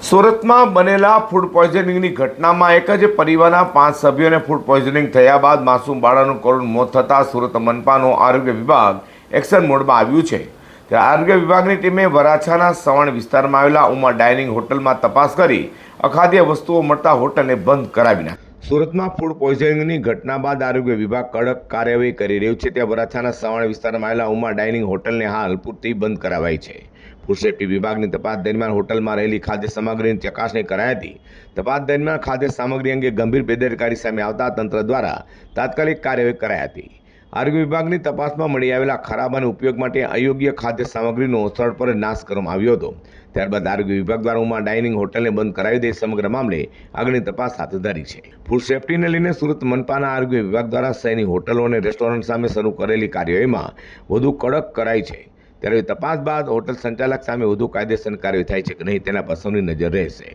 સુરતમાં બનેલા ફૂડ પોઈઝનિંગની ઘટનામાં એક જ પરિવારના 5 સભ્યોને ફૂડ પોઈઝનિંગ થયા બાદ માસૂમ બાળકનું કરુણ મોત થતાં સુરત મનપાનું આરોગ્ય વિભાગ એક્શન મોડમાં આવ્યું છે. ત્યારે આરોગ્ય વિભાગની ટીમે વરાછાના સવણ વિસ્તારમાં આવેલા ઉમા ડાઇનિંગ હોટલમાં તપાસ કરી અખાદ્ય વસ્તુઓ મળતા હોટલને બંધ કરાવી નાખી. સુરતમાં ફૂડ પોઈઝનિંગની ઘટના બાદ આરોગ્ય વિભાગ કડક કાર્યવાહી કરી રહ્યું છે. ત્યાં વરાછાના સવણ વિસ્તારમાં આવેલા ઉમા ડાઇનિંગ હોટલને હાલ પૂરતી બંધ કરાવાઈ છે. ફૂડ સેફ્ટી વિભાગની તપાસ દરમિયાન હોટલમાં રહેલી ખાદ્ય સામગ્રીની ચકાસણી કરાઈ હતી. તપાસ દરમિયાન ખાદ્ય સામગ્રી અંગે ગંભીર બેદરકારી સામે આવતા તંત્ર દ્વારા તાત્કાલિક કાર્યવાહી કરાઈ હતી. આરોગ્ય વિભાગની તપાસમાં મળી આવેલા ખરાબ અને ઉપયોગ માટે અયોગ્ય ખાદ્ય સામગ્રીનો સ્થળ પર નાશ કરવામાં આવ્યો હતો. ત્યારબાદ આરોગ્ય વિભાગ દ્વારા ઉમા ડાઇનિંગ હોટલને બંધ કરાવી દઈ સમગ્ર મામલે આગળની તપાસ હાથ ધરી છે. ફૂડ સેફ્ટીને લઈને સુરત મનપાના આરોગ્ય વિભાગ દ્વારા શહેરની હોટલો અને રેસ્ટોરન્ટ સામે શરૂ કરેલી કાર્યવાહીમાં વધુ કડક કરાઈ છે. ત્યારે તપાસ બાદ હોટલ સંચાલક સામે વધુ કાયદેસર કાર્યવાહી થાય છે કે નહીં તેના પર સૌની નજર રહેશે.